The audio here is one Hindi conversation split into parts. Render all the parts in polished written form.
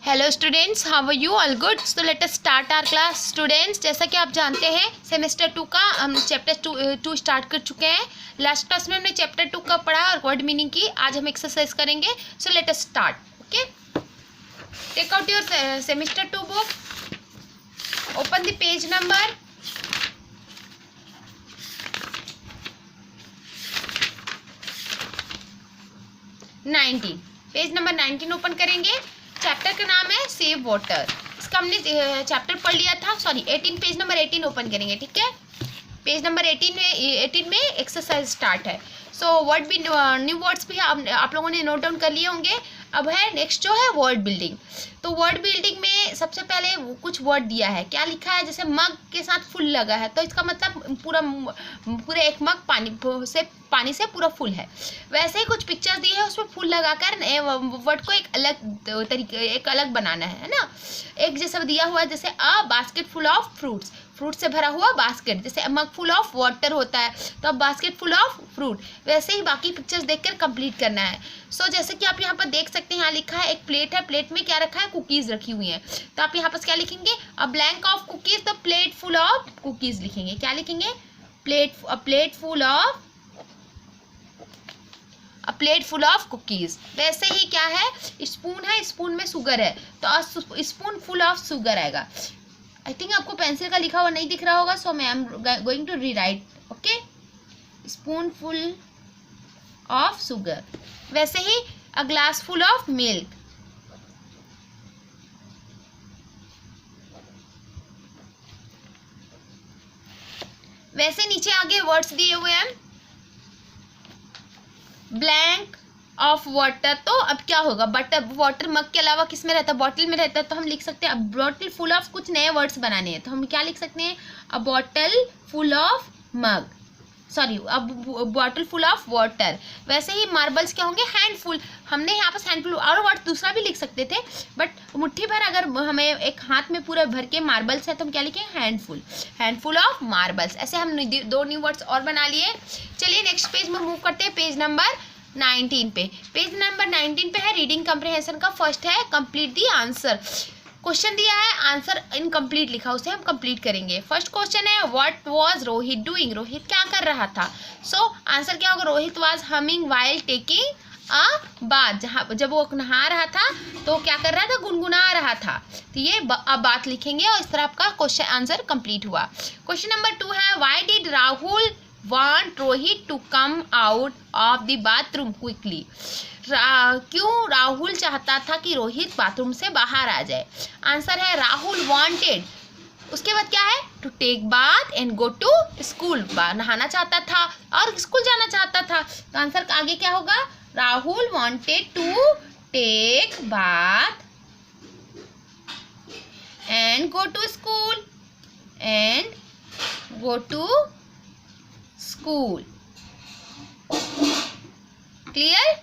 Hello students, how are you? All good? So let us start our class. Students, जैसा कि आप जानते हैं सेमेस्टर 2 का हम चैप्टर 2 स्टार्ट कर चुके हैं। लास्ट क्लास में हमने चैप्टर 2 का पढ़ा और वर्ड मीनिंग की। आज हम एक्सरसाइज करेंगे। So let us start. Okay, take out your semester 2 book, open the page number 19। Page number 19 open करेंगे। चैप्टर का नाम है सेव वाटर। इसका हमने चैप्टर पढ़ लिया था। सॉरी 18, पेज नंबर 18 ओपन करेंगे। ठीक है, पेज नंबर 18 में एक्सरसाइज स्टार्ट है। सो वर्ड भी न्यू वर्ड्स भी आप लोगों ने नोट डाउन कर लिए होंगे। अब है नेक्स्ट जो है वर्ड बिल्डिंग। तो वर्ड बिल्डिंग में सबसे पहले कुछ वर्ड दिया है। क्या लिखा है? जैसे मग के साथ फुल लगा है, तो इसका मतलब पूरा एक मग पानी से पूरा फुल है। वैसे ही कुछ पिक्चर्स दी है, उसमें फुल लगाकर वर्ड को एक अलग बनाना है ना। एक जैसा दिया हुआ है, जैसे a basket full of fruits, fruit से भरा हुआ बास्केट। जैसे मग फुल ऑफ वाटर होता है, तो अब बास्केट फुल ऑफ फ्रूट। वैसे ही बाकी पिक्चर्स देखकर कंप्लीट करना है। सो जैसे कि आप यहाँ पर देख सकते हैं, यहाँ लिखा है एक प्लेट है, प्लेट में क्या रखा है? कुकीज़ रखी हुई हैं। तो आप यहाँ पर क्या लिखेंगे? A blank of cookies, the plate full of cookies लिखेंगे। क्या लिखेंगे? अ प्लेट फुल ऑफ कुकीज़। वैसे ही क्या है? स्पून है, स्पून में शुगर है, तो स्पून फुल ऑफ शुगर आएगा। आई थिंक आपको पेंसिल का लिखा हुआ नहीं दिख रहा होगा, सो मैं am going to rewrite. Okay, spoon full of sugar. वैसे ही a glass full of milk. वैसे नीचे आगे वर्ड्स दिए हुए हैं, ब्लैंक ऑफ वाटर। तो अब क्या होगा? बटर वाटर मग के अलावा किस में रहता है? बॉटल में रहता है। तो हम लिख सकते हैं अब बॉटल फुल ऑफ, कुछ नए वर्ड्स बनाने हैं, तो हम क्या लिख सकते हैं? अ bottle full of mug, sorry अब बॉटल फुल ऑफ वाटर। वैसे ही मार्बल्स क्या होंगे? हैंडफुल। हमने यहाँ पर हैंडफुल और वर्ड दूसरा भी लिख सकते थे, बट मुट्ठी भर अगर हमें एक हाथ में पूरा भर के मार्बल्स है, तो हम क्या लिखेंगे? Handful, handful of marbles. ऐसे हम 2 न्यू वर्ड्स और बना लिए। चलिए नेक्स्ट पेज में मूव करते हैं, पेज नंबर 19 पे। पेज नंबर 19 पे है रीडिंग कम्प्रिहेंशन का फर्स्ट है कंप्लीट दी आंसर। क्वेश्चन दिया है, आंसर इनकम्प्लीट लिखा, उसे हम कंप्लीट करेंगे। फर्स्ट क्वेश्चन है what was Rohit doing? Rohit क्या कर रहा था? सो आंसर क्या होगा? Rohit was humming while taking a bath. जब वो नहा रहा था तो क्या कर रहा था? गुनगुना रहा था। तो ये बात लिखेंगे और इस तरह आपका क्वेश्चन आंसर कंप्लीट हुआ। क्वेश्चन नंबर 2 है why did Rahul want Rohit to come out of the bathroom quickly? क्यों राहुल चाहता था कि रोहित बाथरूम से बाहर आ जाए? आंसर है राहुल वांटेड, उसके बाद क्या है? To take bath and go to school. नहाना चाहता था और स्कूल जाना चाहता था। तो आंसर आगे क्या होगा? Rahul wanted to take bath and go to school school. Clear?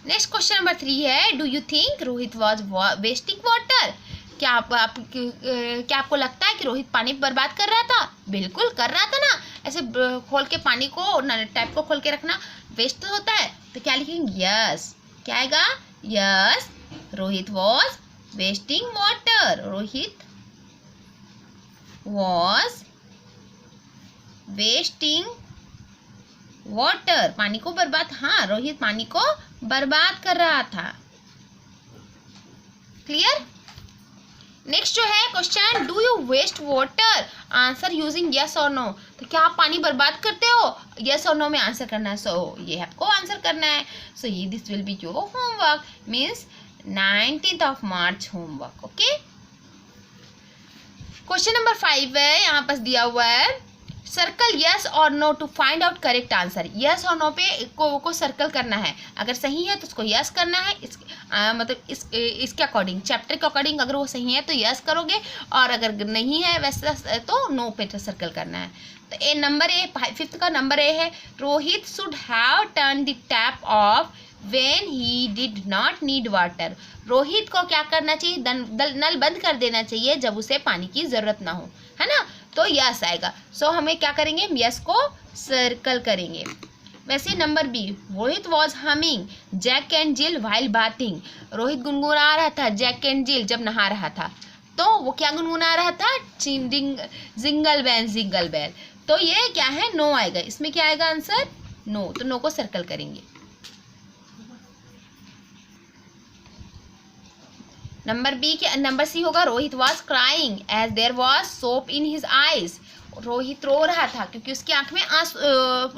Next question number 3 है do you think Rohit was wasting water? क्या आपको लगता है कि रोहित पानी बर्बाद कर रहा था? बिल्कुल कर रहा था ना। ऐसे खोल के पानी को टैप को खोल के रखना वेस्ट होता है। तो क्या लिखेंगे? यस। क्या आएगा? Yes, Rohit was wasting water. Rohit was wasting water, पानी को बर्बाद। हाँ, रोहित पानी को बर्बाद कर रहा था। क्लियर? नेक्स्ट जो है question do you waste water? Answer using yes और नो। तो क्या आप पानी बर्बाद करते हो? यस और नो में आंसर करना है। सो ये आपको आंसर करना है। सो ये this will be your homework, means 19th of March homework. Okay, question number 5 है, यहाँ पास दिया हुआ है सर्कल यस और no to find out correct answer. Yes और नो पे को सर्कल करना है। अगर सही है तो उसको यस करना है, मतलब इसके अकॉर्डिंग, चैप्टर के अकॉर्डिंग। अगर वो सही है तो यस करोगे, और अगर नहीं है वैसा तो नो पे सर्कल करना है। तो नंबर ए, 5th का नंबर ए है Rohit should have turn the tap off when he did not need water. Rohit को क्या करना चाहिए? नल बंद कर देना चाहिए जब उसे पानी की जरूरत ना हो, है ना। तो यस आएगा। सो हमें क्या करेंगे? यस को सर्कल करेंगे। वैसे number B, Rohit was humming Jack and Jill while bathing. Rohit गुनगुना रहा था जैक एंड जिल जब नहा रहा था, तो वो क्या गुनगुना रहा था, जिंगल बेल जिंगल बेल। तो ये क्या है, नो आएगा, इसमें क्या आएगा आंसर, नो। तो नो को सर्कल करेंगे। नंबर बी के नंबर सी होगा, Rohit was crying as there was soap in his eyes. Rohit रो रहा था क्योंकि उसकी आंख में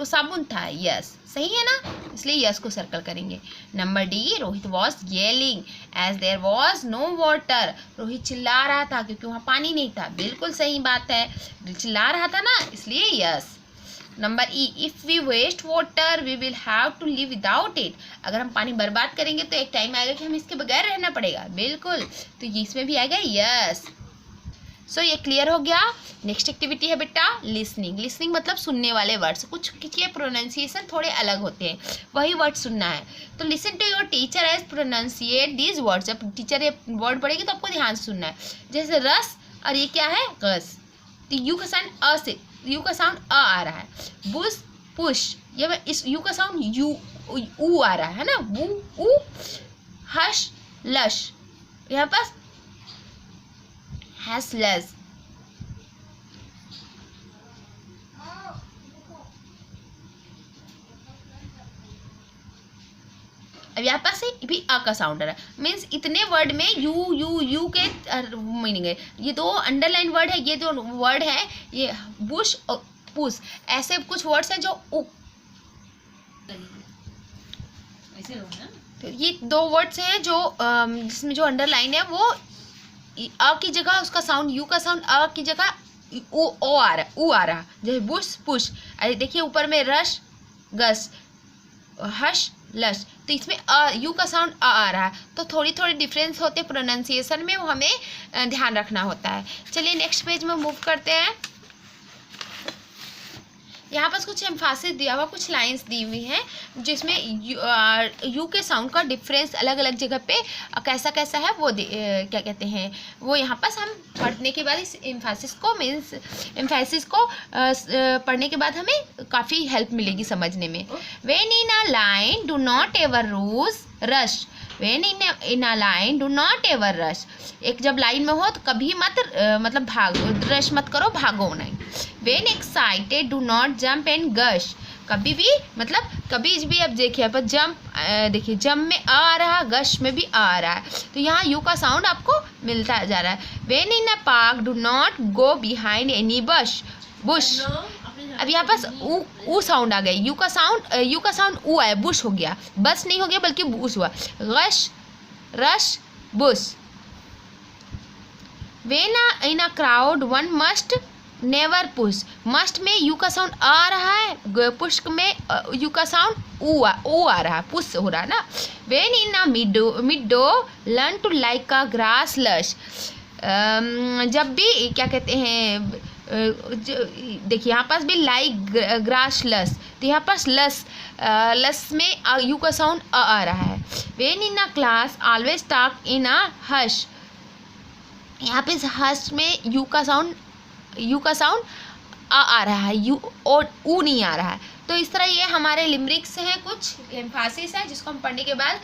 साबुन था। यस, सही है ना, इसलिए यस को सर्कल करेंगे। Number D, Rohit was yelling as there was no water. Rohit चिल्ला रहा था क्योंकि वहाँ पानी नहीं था। बिल्कुल सही बात है, चिल्ला रहा था ना, इसलिए yes. Number E, if we waste water we will have to live without it. अगर हम पानी बर्बाद करेंगे तो एक टाइम आएगा कि हमें इसके बगैर रहना पड़ेगा। बिल्कुल, तो ये इसमें भी आएगा यस। सो ये क्लियर हो गया। नेक्स्ट एक्टिविटी है बेटा लिसनिंग। लिसनिंग मतलब सुनने वाले वर्ड्स, कुछ के प्रोनाउंसिएशन थोड़े अलग होते हैं, वही वर्ड सुनना है। तो listen to your teacher as pronunciate these words. जब टीचर ये वर्ड पढ़ेगी तो आपको ध्यान से सुनना है। जैसे रस, और ये क्या है, गस। तो यू का साउंड अ से, यू का साउंड अ आ रहा है। बुश, पुश, ये इस यू का साउंड यू ऊ आ रहा है ना, वू ऊ। हश, लश, यहाँ पास हैस लस। अब यहाँ पास भी अ का साउंड आ रहा है। मीन्स इतने वर्ड में यू यू यू के मीनिंग है। ये दो अंडरलाइन वर्ड है, ये जो वर्ड है ये बुश और पुश, ऐसे कुछ वर्ड्स हैं जो ऐसे तो ये दो वर्ड्स हैं जो जिसमें जो अंडरलाइन है वो अ की जगह उसका साउंड, यू का साउंड अ की जगह ओ आ रहा है, ऊ आ रहा है। जैसे बुश, पुश। अरे देखिए ऊपर में रश, गस, हश, लश, तो इसमें यू का साउंड आ रहा है। तो थोड़ी थोड़ी डिफरेंस होते हैं प्रोनाउंसिएशन में, वो हमें ध्यान रखना होता है। चलिए नेक्स्ट पेज में मूव करते हैं। यहाँ पर कुछ एम्फासिस दिया हुआ, कुछ लाइंस दी हुई हैं जिसमें यू के साउंड का डिफरेंस अलग अलग जगह पे कैसा कैसा है वो क्या कहते हैं, वो यहाँ पर हम पढ़ने के बाद इस एम्फासिस को मीन्स एम्फासिस को पढ़ने के बाद हमें काफ़ी हेल्प मिलेगी समझने में। When in a line do not ever rush. When in a line do not ever rush. एक जब लाइन में हो तो कभी मत मतलब रश मत करो, भागो नहीं। When excited do not jump and gush. कभी भी मतलब कभी भी अब देखिए पर जंप, देखिए जंप में आ रहा, गश में भी आ रहा है, तो यहाँ यू का साउंड आपको मिलता जा रहा है। When in a park do not go behind any Bush. अब यहाँ पास ऊ साउंड आ गया, यू का साउंड ऊ आया, बुश हो गया, बस नहीं हो गया बल्कि बुश हुआ। Gush, rush, bush. When in a crowd one must never push. Must में यू का साउंड आ रहा है, पुश में यू का साउंड ओ आ रहा है, पुश हो रहा है ना। When in a meadow learn to like a grass lush. जब भी क्या कहते हैं, देखिए यहाँ पास भी लाइक ग्रास लस, तो यहाँ पास लस में यू का साउंड आ रहा है। When in a class always talk in a hush. यहाँ पे हश में यू का साउंड आ रहा है, यू और ऊ नहीं आ रहा है। तो इस तरह ये हमारे लिमरिक्स हैं, कुछ एम्फासिस है जिसको हम पढ़ने के बाद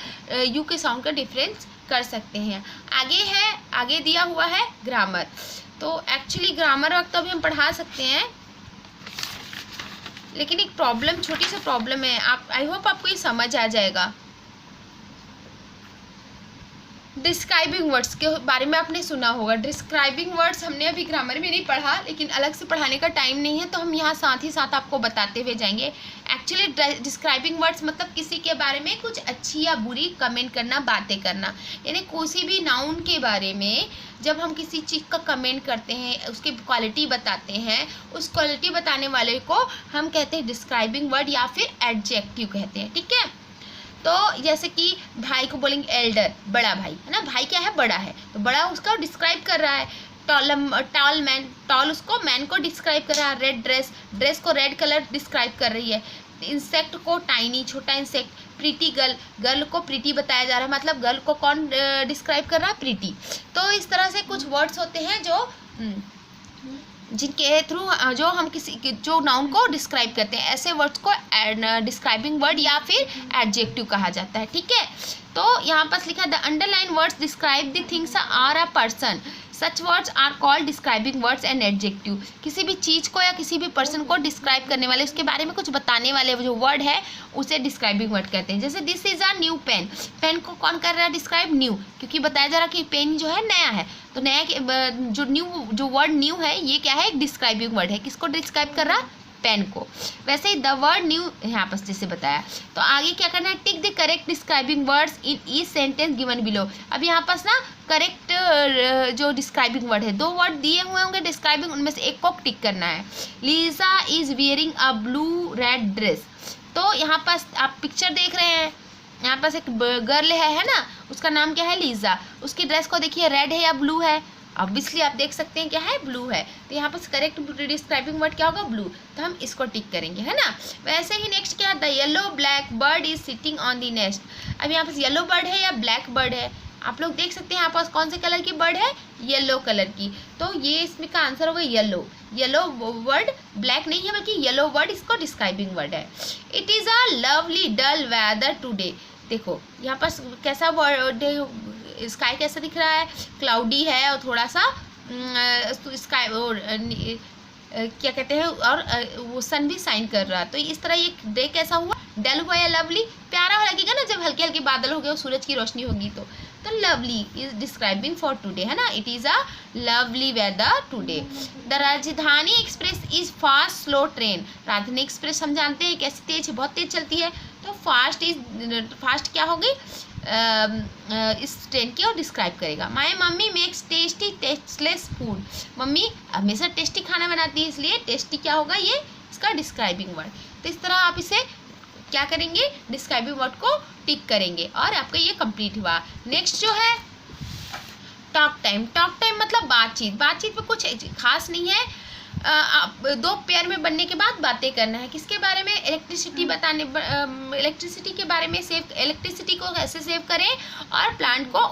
यू के साउंड का डिफरेंस कर सकते हैं। आगे दिया हुआ है ग्रामर। तो एक्चुअली ग्रामर वक्त तो भी हम पढ़ा सकते हैं, लेकिन एक प्रॉब्लम, छोटी सी प्रॉब्लम है, आई होप आपको ये समझ आ जाएगा। डिस्क्राइबिंग वर्ड्स के बारे में आपने सुना होगा। डिस्क्राइबिंग वर्ड्स हमने अभी ग्रामर में नहीं पढ़ा, लेकिन अलग से पढ़ाने का टाइम नहीं है, तो हम यहाँ साथ ही साथ आपको बताते हुए जाएंगे। एक्चुअली डिस्क्राइबिंग वर्ड्स मतलब किसी के बारे में कुछ अच्छी या बुरी कमेंट करना, बातें करना। यानी किसी भी नाउन के बारे में जब हम किसी चीज़ का कमेंट करते हैं, उसकी क्वालिटी बताते हैं, उस क्वालिटी बताने वाले को हम कहते हैं डिस्क्राइबिंग वर्ड या फिर एडजेक्टिव कहते हैं। ठीक है, तो जैसे कि भाई को बोलेंगे एल्डर, बड़ा भाई है ना, भाई क्या है, बड़ा है, तो बड़ा उसका डिस्क्राइब कर रहा है। टॉल मैन, टॉल उसको मैन को डिस्क्राइब कर रहा है। रेड ड्रेस को रेड कलर डिस्क्राइब कर रही है। इंसेक्ट को टाइनी, छोटा इंसेक्ट। प्रीटी गर्ल को प्रीटी बताया जा रहा है, मतलब गर्ल को कौन डिस्क्राइब कर रहा है, प्रीटी। तो इस तरह से कुछ वर्ड्स होते हैं जो जिनके थ्रू जो हम किसी जो नाउन को डिस्क्राइब करते हैं, ऐसे वर्ड्स को डिस्क्राइबिंग वर्ड या फिर एडजेक्टिव कहा जाता है। ठीक है, तो यहाँ पर लिखा है the underline words describe the things are a person, such words are called describing words and adjective. किसी भी चीज़ को या किसी भी पर्सन को डिस्क्राइब करने वाले, उसके बारे में कुछ बताने वाले जो वर्ड है उसे डिस्क्राइबिंग वर्ड कहते हैं। जैसे this is a new pen, pen को कौन कर रहा है डिस्क्राइब? न्यू, क्योंकि बताया जा रहा है कि पेन जो है नया है, तो नया जो वर्ड न्यू है ये क्या है? एक डिस्क्राइबिंग वर्ड है। किसको डिस्क्राइब कर रहा? पेन को। वैसे ही द वर्ड न्यू यहाँ पर जैसे बताया। तो आगे क्या करना है? Tick the correct describing words in each sentence given below. अब यहाँ पर ना करेक्ट जो डिस्क्राइबिंग वर्ड है, 2 वर्ड दिए हुए होंगे डिस्क्राइबिंग, उनमें से एक को टिक करना है। Lisa is wearing a blue red dress. तो यहाँ पर आप पिक्चर देख रहे हैं, यहाँ पास एक गर्ल है ना, उसका नाम क्या है? लीजा। उसकी ड्रेस को देखिए, रेड है या ब्लू है? ऑब्वियसली आप देख सकते हैं क्या है? ब्लू है। तो यहाँ पर करेक्ट डिस्क्राइबिंग वर्ड क्या होगा? ब्लू। तो हम इसको टिक करेंगे, है ना। वैसे ही नेक्स्ट क्या है? The yellow black bird is sitting on the nest. अब यहाँ पर येलो बर्ड है या ब्लैक बर्ड है? आप लोग देख सकते हैं यहाँ पास कौन से कलर की बर्ड है? येलो कलर की। तो ये इसमें का आंसर होगा येलो। येलो वर्ड ब्लैक नहीं है बल्कि येलो वर्ड इसको डिस्क्राइबिंग वर्ड है। It is a lovely dull weather today. देखो यहाँ पर कैसा वर्ड, स्काई कैसा दिख रहा है? क्लाउडी है और थोड़ा सा स्काई और क्या कहते हैं, और वो सन भी साइन कर रहा है। तो इस तरह ये डे कैसा हुआ? डल हुआ या लवली? प्यारा लगेगा ना जब हल्के हल्के बादल हो गए और सूरज की रोशनी होगी। तो lovely is describing for today, है ना। It is a lovely weather today. The Rajdhani express is fast slow train. Rajdhani express हम जानते हैं कैसी तेज है, बहुत तेज चलती है। तो फास्ट क्या होगी? इस ट्रेन की और डिस्क्राइब करेगा। My mummy makes tasty tasteless food. Mummy हमेशा टेस्टी खाना बनाती है, इसलिए टेस्टी क्या होगा? ये इसका डिस्क्राइबिंग वर्ड। तो इस तरह आप इसे क्या करेंगे? डिस्क्राइबिंग वर्ड को टिक करेंगे और आपका ये कंप्लीट हुआ। नेक्स्ट जो है टॉक टाइम। टॉक टाइम मतलब बातचीत। बातचीत में कुछ खास नहीं है, आप 2 पेयर में बनने के बाद बातें करना है। किसके बारे में? इलेक्ट्रिसिटी बताने, इलेक्ट्रिसिटी के बारे में। इलेक्ट्रिसिटी को कैसे सेव करें और प्लांट को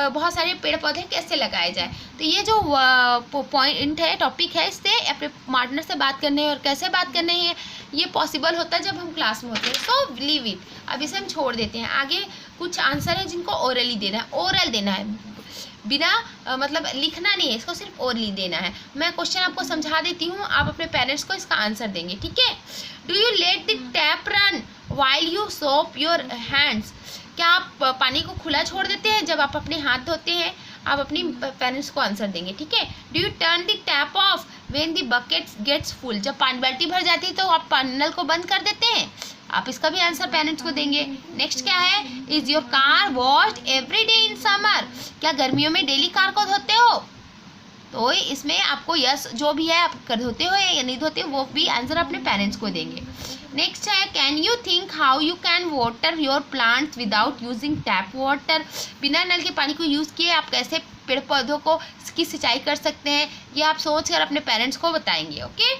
बहुत सारे पेड़ पौधे कैसे लगाए जाए। तो ये जो पॉइंट है, टॉपिक है, इससे अपने पार्टनर से बात करने और कैसे बात करने है ये पॉसिबल होता है जब हम क्लास में होते हैं। सो लीव इट, अब इसे हम छोड़ देते हैं। आगे कुछ आंसर है जिनको ओरली देना है। ओरल देना है, बिना मतलब लिखना नहीं है, इसको सिर्फ ओरली देना है। मैं क्वेश्चन आपको समझा देती हूँ, आप अपने पेरेंट्स को इसका आंसर देंगे। ठीक है। Do you let the tap run while you soap your hands. क्या आप पानी को खुला छोड़ देते हैं जब आप अपने हाथ धोते हैं? आप अपनी पेरेंट्स को आंसर देंगे। ठीक है। Do you turn the tap off when the bucket gets full. जब पानी बाल्टी भर जाती है तो आप नल को बंद कर देते हैं? आप इसका भी आंसर पेरेंट्स को देंगे। नेक्स्ट क्या है? Is your car washed every day in summer. क्या गर्मियों में डेली कार को धोते हो? तो इसमें आपको यस जो भी है आप कर धोते हो या नहीं धोते हो वो भी आंसर अपने पेरेंट्स को देंगे। नेक्स्ट है can you think how you can water your plants without using tap water. बिना नल के पानी को यूज़ किए आप कैसे पेड़ पौधों को की सिंचाई कर सकते हैं, ये आप सोच कर अपने पेरेंट्स को बताएंगे। Okay.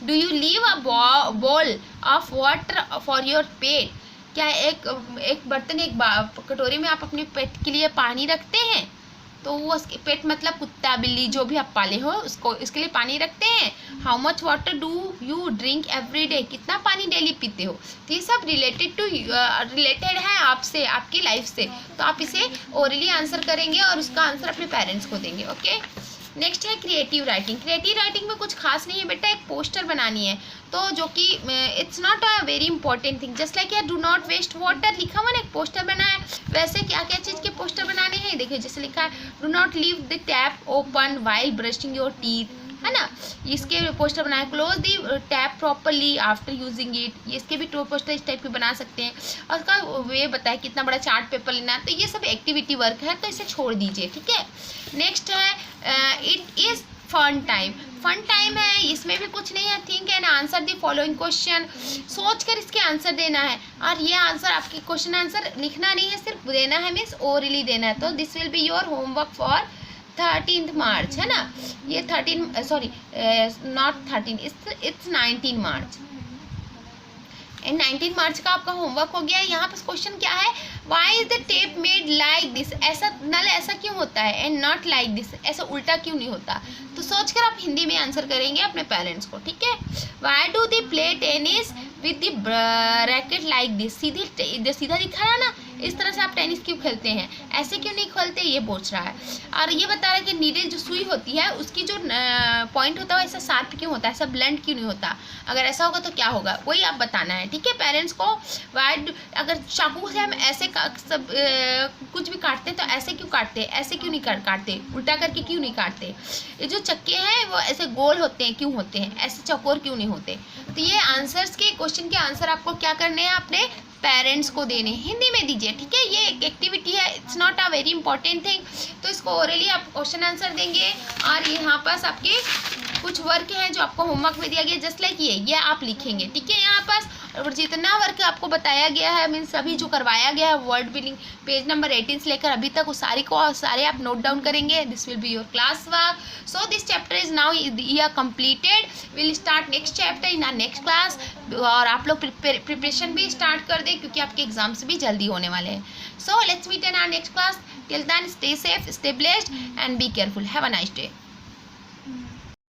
Do you leave a bowl of water for your पेट। क्या एक बर्तन, एक कटोरी में आप अपने पेट के लिए पानी रखते हैं? तो वो उसके पेट मतलब कुत्ता बिल्ली जो भी आप पाले हो उसको, इसके लिए पानी रखते हैं। How much water do you drink every day. कितना पानी डेली पीते हो? तो ये सब रिलेटेड है आपसे, आपकी लाइफ से। तो आप इसे ओरली आंसर करेंगे और उसका आंसर अपने पेरेंट्स को देंगे। ओके। नेक्स्ट है क्रिएटिव राइटिंग। क्रिएटिव राइटिंग में कुछ खास नहीं है बेटा, एक पोस्टर बनानी है। तो जो कि it's not a very important thing, just like do not waste water लिखा हुआ ना, एक पोस्टर बना है। वैसे क्या क्या चीज़ के पोस्टर बनाने हैं देखिए, जैसे लिखा है do not leave the tap open while brushing your teeth, है ना। इसके पोस्टर बनाए। Close the tap properly after using it. ये इसके भी पोस्टर इस टाइप के बना सकते हैं। और उसका वे बताए कितना बड़ा चार्ट पेपर लेना है। तो ये सब एक्टिविटी वर्क है, तो इसे छोड़ दीजिए। ठीक है। नेक्स्ट है it is fun time. Fun time है, इसमें भी कुछ नहीं है। Think and answer the following question. सोच कर इसके आंसर देना है। और ये आंसर आपकी क्वेश्चन आंसर लिखना नहीं है, सिर्फ देना है, मीन्स ओरली देना है। तो this will be your homework for 13 मार्च, है ना। ये 13 sorry not 13, it's 19 March. And 19 मार्च का आपका होमवर्क हो गया। यहाँ पर क्वेश्चन क्या है, why is the tape made like this, ऐसा नल ऐसा क्यों होता है, एंड नॉट लाइक दिस, ऐसा उल्टा क्यों नहीं होता। तो सोचकर आप हिंदी में आंसर करेंगे अपने पेरेंट्स को, ठीक है। Why do they play tennis with the racket like this, सीधा दिखा रहा ना, इस तरह से आप टेनिस क्यों खेलते हैं, ऐसे क्यों नहीं खेलते, ये पूछ रहा है। और ये बता रहा है कि नीडल जो सुई होती है उसकी जो पॉइंट होता है ऐसा शार्प क्यों होता है, ऐसा ब्लंट क्यों नहीं होता, अगर ऐसा होगा तो क्या होगा, वही आप बताना है, ठीक है पेरेंट्स को। वाई अगर चाकू से हम ऐसे कुछ भी काटते हैं तो ऐसे क्यों काटते हैं, ऐसे क्यों नहीं काटते, उल्टा करके क्यों नहीं काटते। ये जो चक्के हैं वो ऐसे गोल होते हैं, क्यों होते हैं, ऐसे चौकोर क्यों नहीं होते। तो ये आंसर्स के क्वेश्चन के आंसर आपको क्या करने हैं, अपने पेरेंट्स को देने, हिंदी में दीजिए, ठीक है। ये एक एक्टिविटी है, it's not a very important thing. तो इसको ओरली आप क्वेश्चन आंसर देंगे। और यहाँ पास आपके कुछ वर्क हैं जो आपको होमवर्क में दिया गया, जस्ट लाइक ये आप लिखेंगे, ठीक है। यहाँ पास और जितना वर्क आपको बताया गया है, मीन्स अभी जो करवाया गया है वर्ड बिल्डिंग पेज नंबर 18 से लेकर अभी तक, वो सारे आप नोट डाउन करेंगे। This will be your class work. So this chapter is now completed. Will start next chapter in our next class. और आप लोग प्रिपरेशन भी स्टार्ट कर दें क्योंकि आपके एग्जाम्स भी जल्दी होने वाले हैं। So let's meet in our next class. Till then stay safe, stay blessed and be careful. Have a nice day.